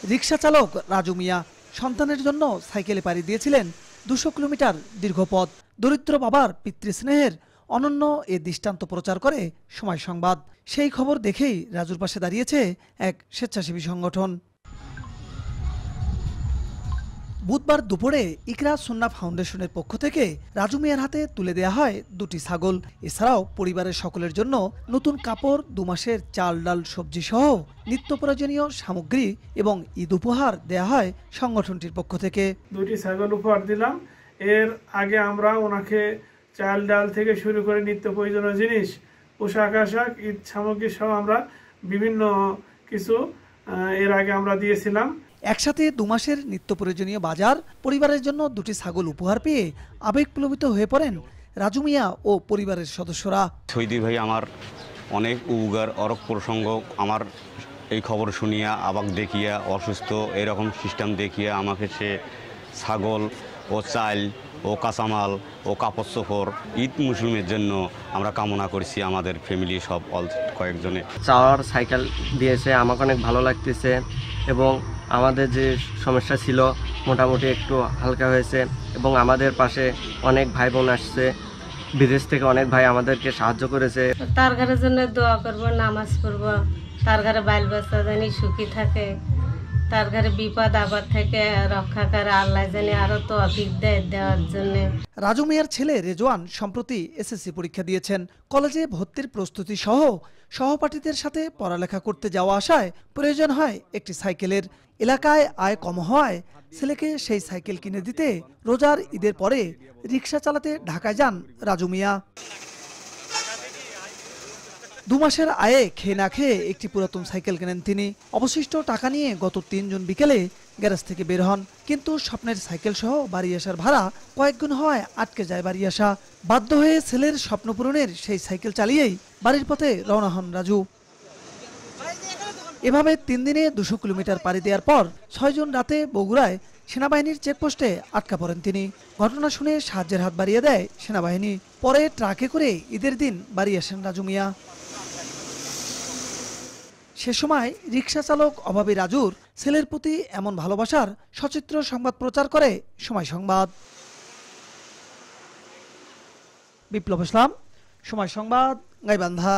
রিকশা চালক রাজু মিয়া সন্তানের জন্য সাইকেলে পাড়ি দিয়েছিলেন 200 কিলোমিটার দীর্ঘ পথ। দরিদ্র বাবার পিতৃস্নেহের অনন্য এ দৃষ্টান্ত প্রচার করে সময় সংবাদ। সেই খবর দেখেই রাজুর পাশে দাঁড়িয়েছে এক স্বেচ্ছাসেবী সংগঠন। বুধবার দুপুরে ইকরা সুন্না ফাউন্ডেশনের পক্ষ থেকে রাজু মিয়ার হাতে তুলে দেয়া হয় 2টি ছাগল। এছাড়াও পরিবারের সকলের জন্য নতুন কাপড়, 2 মাসের চাল ডাল সবজি সহ নিত্য প্রয়োজনীয় সামগ্রী এবং ঈদ উপহার দেয়া হয় সংগঠনটির পক্ষ থেকে। 2টি ছাগল উপহার দিলাম। এর আগে আমরা ওনাকে চাল ডাল থেকে শুরু করে নিত্য প্রয়োজনীয় জিনিস, পোশাক আশাক, ঈদ সামগ্রী সহ আমরা বিভিন্ন কিছু এর আগে আমরা দিয়েছিলাম। একসাথে 2 মাসের নিত্য প্রয়োজনীয় বাজার, পরিবারের জন্য 2টি ছাগল উপহার পেয়ে আবেগপ্লবিত হয়ে পড়েন রাজু মিয়া ও পরিবারের সদস্যরা। সৈদি ভাই আমার অনেক উপকার, অরক প্রসঙ্গ আমার এই খবর শুনিয়া আবাক দেখিয়া অসুস্থ এরকম সিস্টেম দেখিয়া আমাকে সে ছাগল ও চাল ও কাঁচামাল ও কাপড় চোপড় ঈদ মুসলিমের জন্য আমরা কামনা করছি। আমাদের ফ্যামিলি সব কয়েকজনে চাওয়ার সাইকেল দিয়েছে, আমাকে অনেক ভালো লাগতেছে এবং আমাদের যে সমস্যা ছিল মোটামুটি একটু হালকা হয়েছে এবং আমাদের পাশে অনেক ভাই বোন আসছে, বিদেশ থেকে অনেক ভাই আমাদেরকে সাহায্য করেছে। তার ঘরের জন্য দোয়া করব, নামাজ পড়ব, তার ঘরে বাইল বাচ্চা জানি সুখী থাকে, তার ঘরে বিপদ আপদ থেকে রক্ষা করে আল্লাহ জানি আরো তৌফিক দেওয়ার জন্য। রাজু মিয়ার ছেলে রেজওয়ান সম্প্রতি এসএসসি পরীক্ষা দিয়েছেন। কলেজে ভর্তির প্রস্তুতি সহ সহপাঠীদের সাথে পড়ালেখা করতে যাওয়া আসায় প্রয়োজন হয় একটি সাইকেলের। এলাকায় আয় কম হওয়ায় ছেলেকে সেই সাইকেল কিনে দিতে রোজার ঈদের পরে রিকশা চালাতে ঢাকায় যান রাজু মিয়া। 2 মাসের আয়ে খেয়ে না খেয়ে একটি পুরাতন সাইকেল কেনেন তিনি। অবশিষ্ট টাকা নিয়ে গত 3 জুন বিকেলে গ্যারেজ থেকে বের হন, কিন্তু স্বপ্নের সাইকেল সহ বাড়ি আসার ভাড়া কয়েক গুণ হওয়ায় আটকে যায় বাড়ি আসা। বাধ্য হয়ে ছেলের স্বপ্ন পূরণের সেই সাইকেল চালিয়েই বাড়ির পথে রওনা হন রাজু। এভাবে 3 দিনে 200 কিলোমিটার পাড়ি দেওয়ার পর 6 জুন রাতে বগুড়ায় সেনাবাহিনীর চেকপোস্টে আটকা পড়েন তিনি। ঘটনা শুনে সাহায্যের হাত বাড়িয়ে দেয় সেনাবাহিনী। পরে ট্রাকে করে ঈদের দিন বাড়ি আসেন রাজু মিয়া। সে সময় রিকশা চালক অভাবী রাজুর ছেলের প্রতি এমন ভালোবাসার সচিত্র সংবাদ প্রচার করে সময় সংবাদ। বিপ্লব ইসলাম, সময় সংবাদ, গাইবান্ধা।